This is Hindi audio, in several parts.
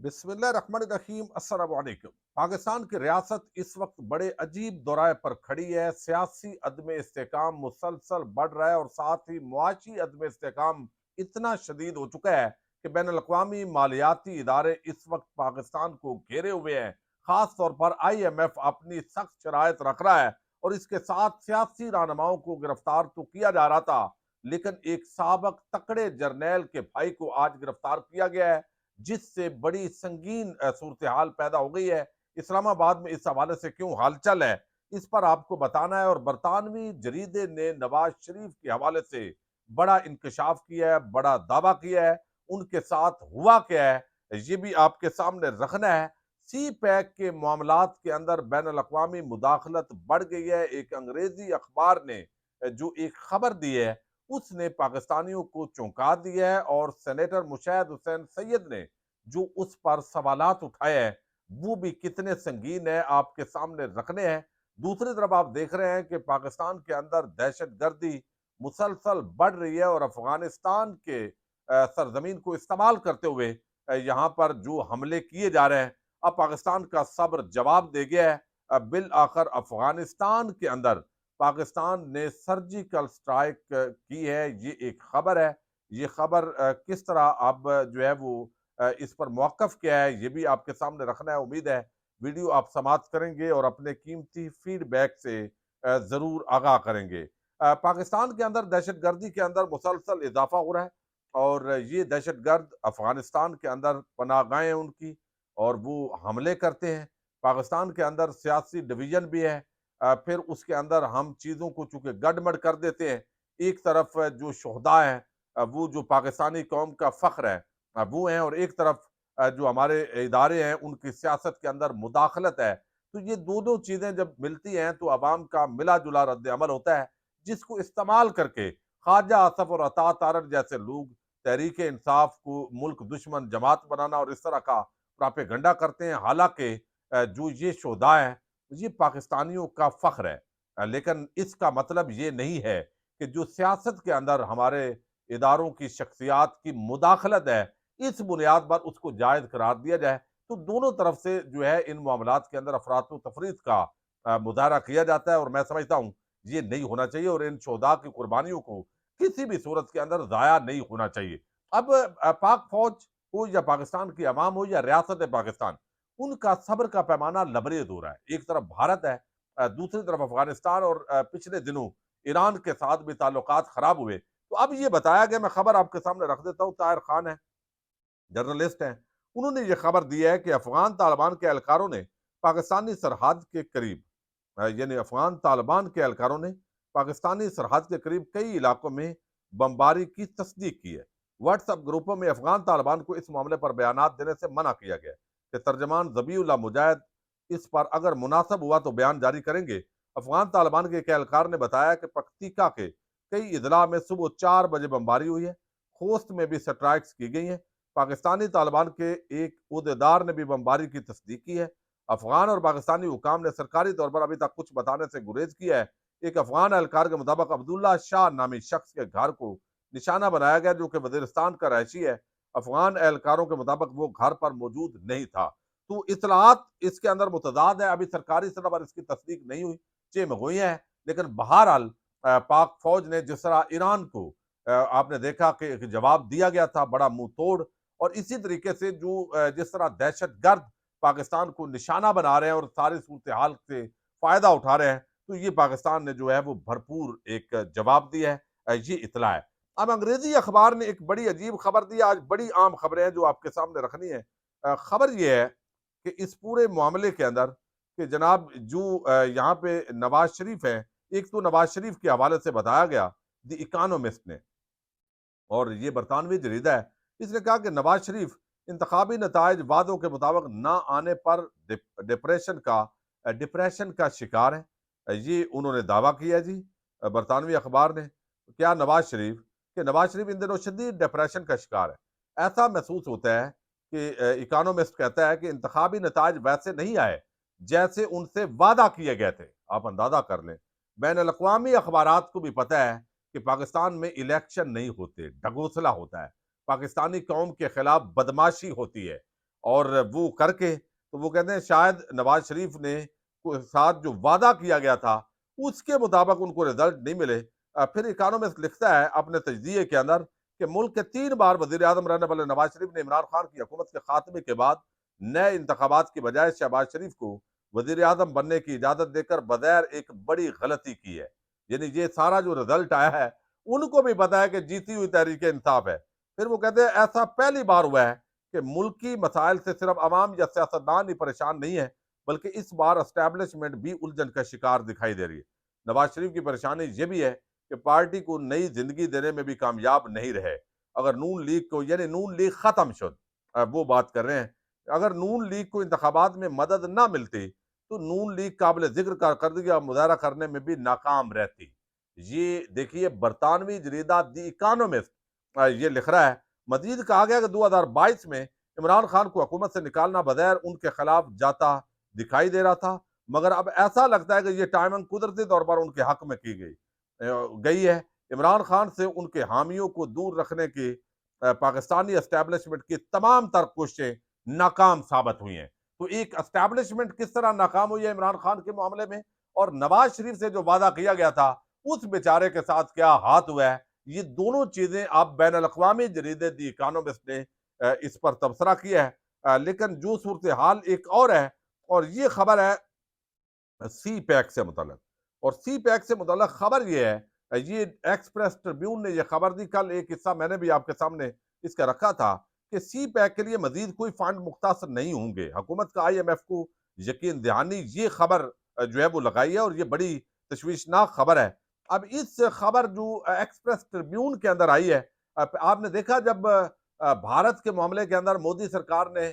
बिस्मिल्लाहिर्रहमानिर्रहीम अस्सलाम वालेकुम। पाकिस्तान की रियासत इस वक्त बड़े अजीब दौराए पर खड़ी है। सियासी अदम इस्तेकाम मुसलसल बढ़ रहा है और साथ ही मुआशी अदम इस्तेकाम इतना शदीद हो चुका है कि बैन अल-अक़वामी मालियाती इदारे इस वक्त पाकिस्तान को घेरे हुए हैं। खास तौर पर IMF अपनी सख्त शराइत रख रहा है और इसके साथ सियासी रहनुमाओं को गिरफ्तार तो किया जा रहा था, लेकिन एक साबक तकड़े जर्नैल के भाई को आज गिरफ्तार किया गया है, जिससे बड़ी संगीन सूरत हाल पैदा हो गई है। इस्लामाबाद में इस हवाले से क्यों हलचल है, इस पर आपको बताना है। और बरतानवी जरीदे ने नवाज शरीफ के हवाले से बड़ा इंकशाफ किया है, बड़ा दावा किया है। उनके साथ हुआ क्या है, ये भी आपके सामने रखना है। सी पैक के मामलात के अंदर बैन अल-अक़वामी मुदाखलत बढ़ गई है। एक अंग्रेजी अखबार ने जो एक खबर दी है, उसने पाकिस्तानियों को चौंका दिया है और सेनेटर मुशैद हुसैन सैयद ने जो उस पर सवालात उठाए हैं, वो भी कितने संगीन है, आपके सामने रखने हैं। दूसरी तरफ आप देख रहे हैं कि पाकिस्तान के अंदर दहशतगर्दी मुसलसल बढ़ रही है और अफगानिस्तान के सरजमीन को इस्तेमाल करते हुए यहाँ पर जो हमले किए जा रहे हैं, अब पाकिस्तान का सब्र जवाब दे गया है। बिल आखिर अफगानिस्तान के अंदर पाकिस्तान ने सर्जिकल स्ट्राइक की है, ये एक खबर है। ये खबर किस तरह अब जो है वो इस पर मौक़िफ़ क्या है, ये भी आपके सामने रखना है। उम्मीद है वीडियो आप समाप्त करेंगे और अपने कीमती फीडबैक से ज़रूर आगाह करेंगे। पाकिस्तान के अंदर दहशतगर्दी के अंदर मुसलसल इज़ाफ़ा हो रहा है और ये दहशतगर्द अफ़गानिस्तान के अंदर पनाहगाहें हैं उनकी और वो हमले करते हैं। पाकिस्तान के अंदर सियासी डिवीज़न भी है। फिर उसके अंदर हम चीज़ों को चूँकि गड़बड़ कर देते हैं। एक तरफ जो शोहदा हैं, वो जो पाकिस्तानी कौम का फ़ख्र है, वो हैं और एक तरफ जो हमारे इदारे हैं, उनकी सियासत के अंदर मुदाखलत है। तो ये दोनों चीज़ें जब मिलती हैं, तो अवाम का मिला-जुला रद्द-ए-अमल होता है, जिसको इस्तेमाल करके ख्वाजा आसफ और अता तारड़ जैसे लोग तहरीक-ए-इंसाफ को मुल्क दुश्मन जमात बनाना और इस तरह का प्रोपेगेंडा करते हैं। हालाँकि जो ये शोहदा हैं, ये पाकिस्तानियों का फ़ख्र है। लेकिन इसका मतलब ये नहीं है कि जो सियासत के अंदर हमारे इदारों की शख्सियात की मुदाखलत है, इस बुनियाद पर उसको जायज़ करार दिया जाए। तो दोनों तरफ से जो है इन मामलात के अंदर अफरात-व-तफ़रीत का मुज़ाहरा किया जाता है और मैं समझता हूँ ये नहीं होना चाहिए और इन शोहदा की कुर्बानियों को किसी भी सूरत के अंदर ज़ाया नहीं होना चाहिए। अब पाक फ़ौज हो या पाकिस्तान की अवाम हो या रियासत पाकिस्तान, उनका सब्र का पैमाना लबरेज़ हो रहा है। एक तरफ भारत है, दूसरी तरफ अफ़गानिस्तान और पिछले दिनों ईरान के साथ भी ताल्लुकात ख़राब हुए। तो अब ये बताया गया, मैं खबर आपके सामने रख देता हूँ, ताहिर खान है, जर्नलिस्ट हैं, उन्होंने ये खबर दी है कि अफ़गान तालिबान के एहलकारों ने पाकिस्तानी सरहद के करीब यानी अफ़गान तालिबान के एहलकारों ने पाकिस्तानी सरहद के करीब कई इलाकों में बमबारी की तस्दीक की है। व्हाट्सएप ग्रुपों में अफ़गान तालिबान को इस मामले पर बयानात देने से मना किया गया है कि तर्जमान ज़बीउल्लाह मुजाहिद इस पर अगर मुनासिब हुआ तो बयान जारी करेंगे। अफ़गान तालिबान के एक एहलकार ने बताया कि पख्तीका के कई इज़ला में सुबह 4 बजे बमबारी हुई है। खोस्त में भी स्ट्राइक्स की गई हैं। पाकिस्तानी तालिबान के एक ओहदेदार ने भी बमबारी की तस्दीक की है। अफ़गान और पाकिस्तानी हुकाम ने सरकारी तौर पर अभी तक कुछ बताने से गुरेज किया है। एक अफ़गान एहलकार के मुताबिक अब्दुल्ला शाह नामी शख्स के घर को निशाना बनाया गया, जो कि वज़ीरिस्तान का रहायशी है। अफ़गान एहलकारों के मुताबिक वो घर पर मौजूद नहीं था। तो इत्तलात इसके अंदर मुतज़ाद है, अभी सरकारी सतह पर इसकी तस्दीक नहीं हुई, चेमगोई है। लेकिन बहरहाल पाक फ़ौज ने जिस तरह ईरान को आपने देखा कि एक जवाब दिया गया था बड़ा मुँह तोड़, और इसी तरीके से जो जिस तरह दहशतगर्द पाकिस्तान को निशाना बना रहे हैं और सारी सूरत हाल से फ़ायदा उठा रहे हैं, तो ये पाकिस्तान ने जो है वो भरपूर एक जवाब दिया है। ये इत्तला है। अब अंग्रेज़ी अखबार ने एक बड़ी अजीब खबर दी है, आज बड़ी आम खबरें हैं जो आपके सामने रखनी है। खबर ये है कि इस पूरे मामले के अंदर कि जनाब जो यहाँ पे नवाज़ शरीफ हैं, एक तो नवाज़ शरीफ के हवाले से बताया गया, द इकोनॉमिस्ट ने, और ये बरतानवी जरीदा है, इसने कहा कि नवाज शरीफ इंतखाबी नतायज वादों के मुताबिक ना आने पर डिप्रेशन का शिकार है। ये उन्होंने दावा किया जी, बरतानवी अखबार ने। क्या नवाज शरीफ इन दिनों शदीद डिप्रेशन का शिकार है। ऐसा महसूस होता है कि इकोनॉमिस्ट कहता है कि इंतखाबी नतायज वैसे नहीं आए जैसे उनसे वादा किए गए थे। आप अंदाजा कर लें, बैन अल-अक़वामी अखबारात को भी पता है कि पाकिस्तान में इलेक्शन नहीं होते, ढकोसला होता है, पाकिस्तानी कौम के खिलाफ बदमाशी होती है और वो करके तो वो कहते हैं शायद नवाज शरीफ ने साथ जो वादा किया गया था उसके मुताबिक उनको रिजल्ट नहीं मिले। फिर इकोनॉमिस्ट लिखता है अपने तजजिए के अंदर कि मुल्क के 3 बार वजीर आजम रहने वाले नवाज शरीफ ने इमरान खान की हुकूमत के खात्मे के बाद नए इंतखाबात की बजाय शहबाज शरीफ को वजीर आजम बनने की इजाजत देकर बगैर एक बड़ी गलती की है। यानी ये सारा जो रिजल्ट आया है उनको भी पता है कि जीती हुई तहरीक इंसाफ है। फिर वो कहते हैं ऐसा पहली बार हुआ है कि मुल्की मसाइल से सिर्फ अवाम या सियासतदान ही परेशान नहीं है, बल्कि इस बार एस्टैब्लिशमेंट भी उलझन का शिकार दिखाई दे रही है। नवाज शरीफ की परेशानी ये भी है कि पार्टी को नई जिंदगी देने में भी कामयाब नहीं रहे। अगर नून लीग को यानी नून लीग खत्म शुद, वो बात कर रहे हैं, अगर नून लीग को इंतखाबात में मदद ना मिलती तो नून लीग काबिल जिक्र कारकर्दगी का मुजाहरा करने में भी नाकाम रहती। ये देखिए बरतानवी जरीदा दी इकोनॉमिस्ट ये लिख रहा है। मजीद कहा गया कि 2022 में इमरान खान को हुकूमत से निकालना बगैर उनके खिलाफ जाता दिखाई दे रहा था, मगर अब ऐसा लगता है कि ये टाइमिंग कुदरती तौर पर उनके हक में की गई है। इमरान खान से उनके हामियों को दूर रखने की पाकिस्तानी एस्टैब्लिशमेंट की तमाम तर कोशिशें नाकाम साबित हुई हैं। तो एक एस्टैब्लिशमेंट किस तरह नाकाम हुई है इमरान खान के मामले में, और नवाज शरीफ से जो वादा किया गया था उस बेचारे के साथ क्या हाथ हुआ है, ये दोनों चीजें अब बैन अल-अक़वामी जरीदे दी इकोनॉमिस्ट ने इस पर तबसरा किया है। लेकिन जो सूरत हाल एक और है, और ये खबर है सी पैक से मुतल्लक, और सी पैक से मुतल्लक खबर ये है, ये एक्सप्रेस ट्रिब्यून ने ये खबर दी। कल एक हिस्सा मैंने भी आपके सामने इसका रखा था कि सी पैक के लिए मजीद कोई फंड मुख्तासर नहीं होंगे, हुकूमत का IMF को यकीन दहानी, ये खबर जो है वो लगाई है, और ये बड़ी तशवीशनाक खबर है। अब इस खबर जो एक्सप्रेस ट्रिब्यून के अंदर आई है, आपने देखा जब भारत के मामले के अंदर मोदी सरकार ने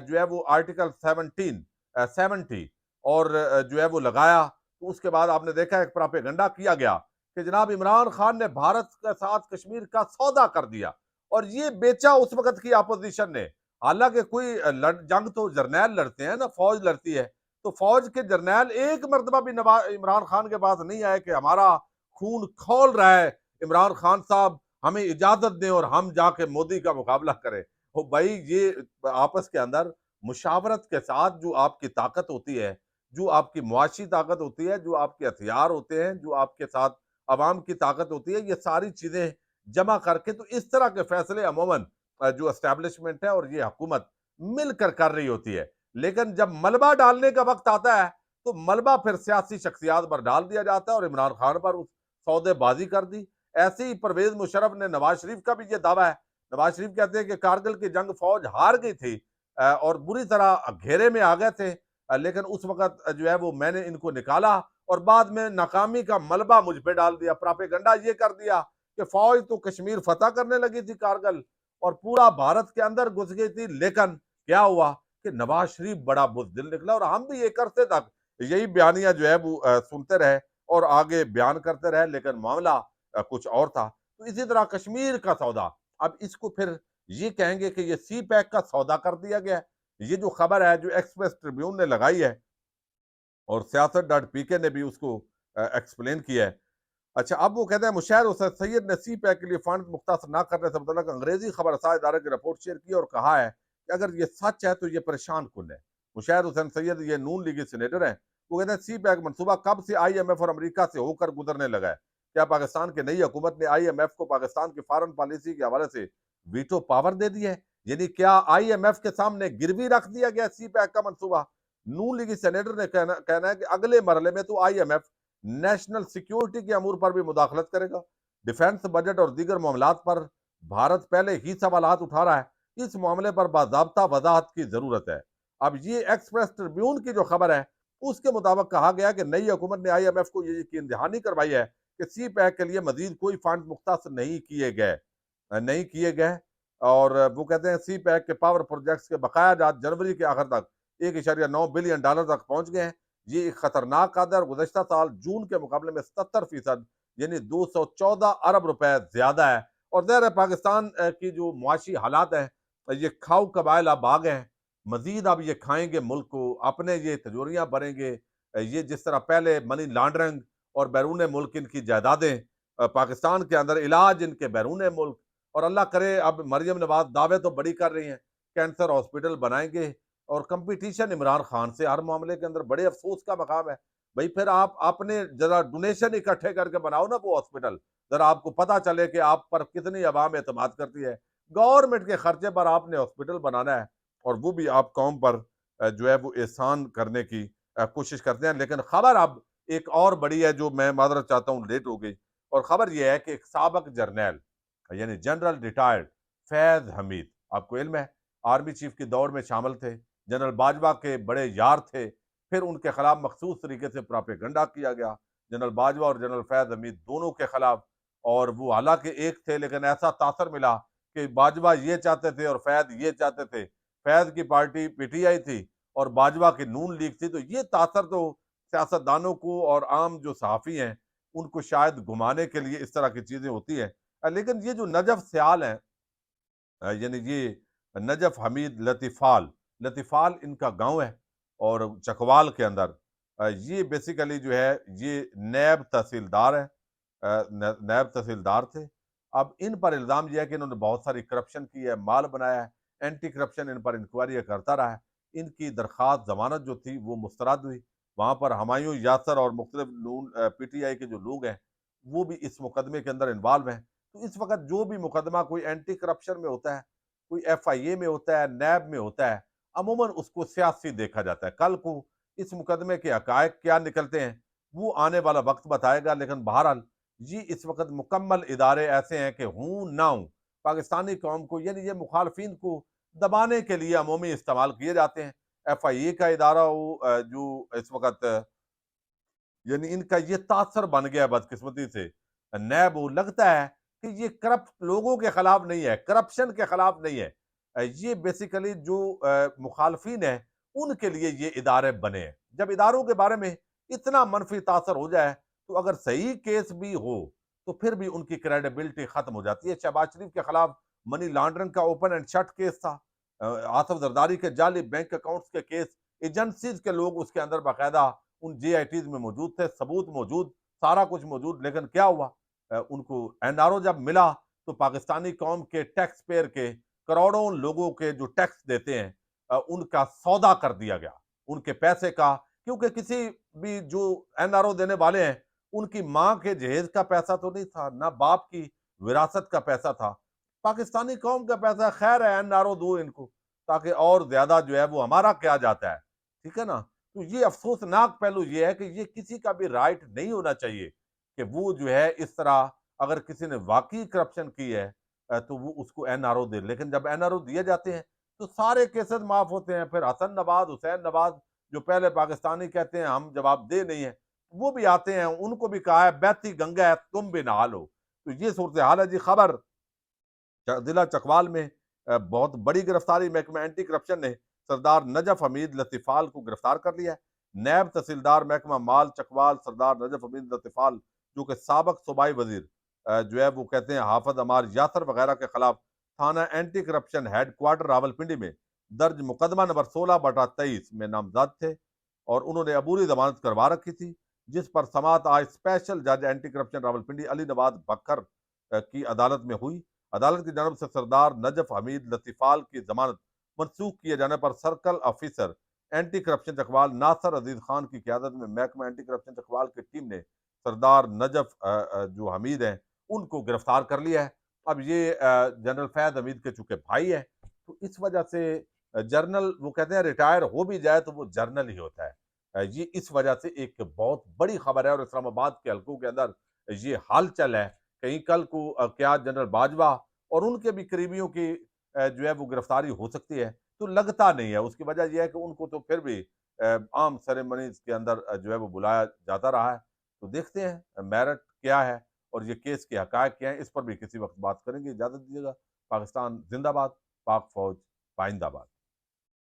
जो है वो आर्टिकल 70 और जो है वो लगाया, तो उसके बाद आपने देखा एक प्रोपेगेंडा किया गया कि जनाब इमरान खान ने भारत के साथ कश्मीर का सौदा कर दिया, और ये बेचा उस वक्त की अपोजिशन ने। हालांकि कोई जंग तो जर्नैल लड़ते हैं ना, फौज लड़ती है, तो फौज के जर्नैल एक मरतबा भी इमरान खान के पास नहीं आए कि हमारा खून खौल रहा है, इमरान खान साहब हमें इजाजत दें और हम जाके मोदी का मुकाबला करें। ओ भाई, ये आपस के अंदर मुशावरत के साथ जो आपकी ताकत होती है, जो आपकी मुआशी ताकत होती है, जो आपके हथियार होते हैं, जो आपके साथ अवाम की ताकत होती है, ये सारी चीजें जमा करके तो इस तरह के फैसले अमूमन जो एस्टैब्लिशमेंट है और ये हुकूमत मिलकर कर रही होती है। लेकिन जब मलबा डालने का वक्त आता है तो मलबा फिर सियासी शख्सियात पर डाल दिया जाता है, और इमरान खान पर उस सौदेबाजी कर दी। ऐसे ही परवेज मुशर्रफ ने, नवाज शरीफ का भी ये दावा है, नवाज शरीफ कहते हैं कि कारगिल की जंग फौज हार गई थी और बुरी तरह घेरे में आ गए थे, लेकिन उस वक्त जो है वो मैंने इनको निकाला और बाद में नाकामी का मलबा मुझ पे डाल दिया, प्रोपेगेंडा ये कर दिया कि फौज तो कश्मीर फतह करने लगी थी कारगिल और पूरा भारत के अंदर घुस गई थी। लेकिन क्या हुआ कि नवाज शरीफ बड़ा बुज़दिल निकला, और हम भी एक अरसे तक यही बयानियां जो है वो सुनते रहे और आगे बयान करते रहे, लेकिन मामला कुछ और था। तो इसी तरह कश्मीर का सौदा, अब इसको फिर ये कहेंगे कि ये सी पैक का सौदा कर दिया गया। ये जो खबर है जो एक्सप्रेस ट्रिब्यून ने लगाई है और सियासत.pk ने भी उसको एक्सप्लेन किया है। अच्छा, अब वो कहते हैं मुशैर हुसैन सैयद ने सी पैक के लिए फंड मुख्तासर न करने से मुतल्लिक अंग्रेजी खबर रसा इदारे की रिपोर्ट शेयर की और कहा है कि अगर ये सच है तो ये परेशान कुन है। मुशैर हुसैन सैयद ये नून लीगी सीनेटर हैं। वो कहते हैं सी पैक मनसूबा कब से IMF और अमेरिका से होकर गुजरने लगा है? क्या पाकिस्तान की नई हुकूमत ने IMF को पाकिस्तान की फॉरेन पॉलिसी के हवाले से वीटो पावर दे दी है? यानी क्या IMF के सामने गिरवी रख दिया गया सी पैक का मनसूबा? नून लीगी सेनेटर ने कहना है कि अगले मरहले में तो IMF नेशनल सिक्योरिटी के अमूर पर भी मुदाखलत करेगा। डिफेंस बजट और दीगर मामलात पर भारत पहले ही सवालात उठा रहा है। इस मामले पर बाज़ाब्ता वजाहत की जरूरत है। अब ये एक्सप्रेस ट्रिब्यून की जो खबर है उसके मुताबिक कहा गया कि नई हुकूमत ने IMF को ये यकीन दहानी करवाई है कि सी पैक के लिए मजीद कोई फंड मुख्तासर नहीं किए गए। और वो कहते हैं सी पैक के पावर प्रोजेक्ट्स के बकाया जात जनवरी के आखिर तक $1.9 बिलियन तक पहुंच गए हैं। ये एक खतरनाक कदर और गुज़श्ता साल जून के मुकाबले में 77% यानी 214 अरब रुपए ज्यादा है। और ज़ाहिर है पाकिस्तान की जो मुआशी हालात है, ये खाऊ कबाइल अब आ गए हैं, मजीद अब ये खाएंगे मुल्क को, अपने ये तिजोरियां भरेंगे। ये जिस तरह पहले मनी लॉन्ड्रिंग और बैरून मुल्क इनकी जायदादें, पाकिस्तान के अंदर इलाज इनके बैरून मुल्क, और अल्लाह करे अब मरियम नवाज दावे तो बड़ी कर रही हैं कैंसर हॉस्पिटल बनाएंगे और कंपटीशन इमरान खान से हर मामले के अंदर बड़े अफसोस का मकाम है। भाई फिर आप अपने जरा डोनेशन इकट्ठे करके बनाओ ना वो हॉस्पिटल, जरा आपको पता चले कि आप पर कितनी अवाम एतमाद करती है। गवर्नमेंट के खर्चे पर आपने हॉस्पिटल बनाना है और वो भी आप कौम पर जो है वो एहसान करने की कोशिश करते हैं। लेकिन खबर अब एक और बड़ी है जो मैं माजरत चाहता हूँ लेट हो गई, और खबर यह है कि एक साबक जर्नैल यानी जनरल रिटायर्ड फैज हमीद, आपको इल्म है, आर्मी चीफ की दौड़ में शामिल थे, जनरल बाजवा के बड़े यार थे, फिर उनके खिलाफ मखसूस तरीके से प्रोपेगेंडा किया गया जनरल बाजवा और जनरल फैज हमीद दोनों के खिलाफ। और वो हालांकि एक थे लेकिन ऐसा तासर मिला कि बाजवा ये चाहते थे और फैज ये चाहते थे। फैज की पार्टी पीटीआई थी और बाजवा की नून लीग थी, तो ये तासर तो सियासतदानों को और आम जो सहाफ़ी हैं उनको शायद घुमाने के लिए इस तरह की चीज़ें होती हैं। लेकिन ये जो नजफ़ सियाल हैं, यानी ये नजफ़ हमीद लतीफ़ाल, लतीफ़ाल इनका गाँव है और चकवाल के अंदर ये बेसिकली जो है ये नैब तहसीलदार है, नैब तहसीलदार थे। अब इन पर इल्ज़ाम ये है कि इन्होंने बहुत सारी करप्शन की है, माल बनाया है, एंटी करप्शन इन पर इंक्वायरी करता रहा है। इनकी दरख्वास्त ज़मानत जो थी वो मुस्तरद हुई। वहाँ पर हुमायूं यासर और मुख्तलिफ नून पीटीआई के जो लोग हैं, वो भी इस मुकदमे के अंदर इन्वॉल्व हैं। तो इस वक़्त जो भी मुकदमा कोई एंटी करप्शन में होता है, कोई एफआईए में होता है, नैब में होता है, अमूमन उसको सियासी देखा जाता है। कल को इस मुकदमे के हकायक क्या निकलते हैं, वो आने वाला वक़्त बताएगा। लेकिन बहरहाल ये इस वक़्त मुकम्मल इदारे ऐसे हैं कि हूँ ना हूँ, पाकिस्तानी कौम को यानी ये मुखालफिन को दबाने के लिए अमूमी इस्तेमाल किए जाते हैं। एफआईए का इदारा हो जो इस वक़्त यानी इनका ये तासर बन गया है बदकिस्मती से। नैब वो लगता है कि ये करप्ट लोगों के खिलाफ नहीं है, करप्शन के खिलाफ नहीं है। ये बेसिकली जो मुखालफिन हैं, उनके लिए ये इदारे बने हैं। जब इदारों के बारे में इतना मनफी तासर हो जाए, तो अगर सही केस भी हो, तो फिर भी उनकी क्रेडिबिलिटी खत्म हो जाती है। शहबाज शरीफ के खिलाफ मनी लॉन्ड्रिंग का ओपन एंड शट केस था। आसिफ जरदारी के जाली बैंक अकाउंट्स के केस, एजेंसीज के लोग उसके अंदर बाकायदा उन जेआईटीज में मौजूद थे, सबूत मौजूद, सारा कुछ मौजूद। लेकिन क्या हुआ, उनको एनआरओ जब मिला तो पाकिस्तानी कौम के टैक्स पेयर के करोड़ों लोगों के जो टैक्स देते हैं, उनका सौदा कर दिया गया, उनके पैसे का। क्योंकि किसी भी जो एनआरओ देने वाले हैं, उनकी माँ के जहेज का पैसा तो नहीं था, ना बाप की विरासत का पैसा था, पाकिस्तानी कौम का पैसा। खैर है, एनआरओ दो इनको, ताकि और ज्यादा जो है वो हमारा क्या जाता है, ठीक है ना। तो ये अफसोसनाक पहलू ये है कि ये किसी का भी राइट नहीं होना चाहिए कि वो जो है इस तरह, अगर किसी ने वाकई करप्शन की है तो वो उसको एनआरओ दे। लेकिन जब एनआरओ दिए जाते हैं तो सारे केसेस माफ होते हैं। फिर हसन नवाज, हुसैन नवाज, जो पहले पाकिस्तानी कहते हैं हम जवाबदेह नहीं है, वो भी आते हैं, उनको भी कहा है बहती गंगा है तुम भी नहा लो। तो ये सूरत हाल है जी। खबर जिला चकवाल में बहुत बड़ी गिरफ्तारी, महकमा एंटी करप्शन ने सरदार नजफ हमीद लतीफाल को गिरफ्तार कर लिया है। नैब तहसीलदार महकमा माल चकवाल सरदार नजफ हमीद लतीफाल, जो कि साबक सूबाई वजीर जो है वो कहते हैं हाफज अमार यासर वगैरह के खिलाफ थाना anti corruption head quarter Rawalpindi में दर्ज मुकदमा नंबर 16/23 में नामजद थे और उन्होंने अबूरी जमानत करवा रखी थी, जिस पर समात आज स्पेशल जज एंटी करप्शन रावलपिंडी अली नवाज बकर की अदालत में हुई। अदालत की जानब से सरदार नजफ हमीद लतीफाल की जमानत मनसूख किए जाने पर circle officer anti corruption Chakwal Nasir Aziz Khan की क्यादत में महकमा एंटी करप्शन चकवाल की टीम ने सरदार नजफ जो हमीद हैं उनको गिरफ्तार कर लिया है। अब ये जनरल फैज हमीद के चूंकि भाई है, तो इस वजह से जर्नल वो कहते हैं रिटायर हो भी जाए तो वो जर्नल ही होता है। ये इस वजह से एक बहुत बड़ी खबर है और इस्लामाबाद के हल्कों के अंदर ये हलचल है। कहीं कल को क्या जनरल बाजवा और उनके भी करीबियों की जो है वो गिरफ्तारी हो सकती है, तो लगता नहीं है। उसकी वजह यह है कि उनको तो फिर भी आम सेरेमनीज के अंदर जो है वो बुलाया जाता रहा है। तो देखते हैं मेरिट क्या है और ये केस के हकायक क्या है, इस पर भी किसी वक्त बात करेंगे। इजाजत दीजिएगा। पाकिस्तान जिंदाबाद, पाक फौज पाइंदाबाद।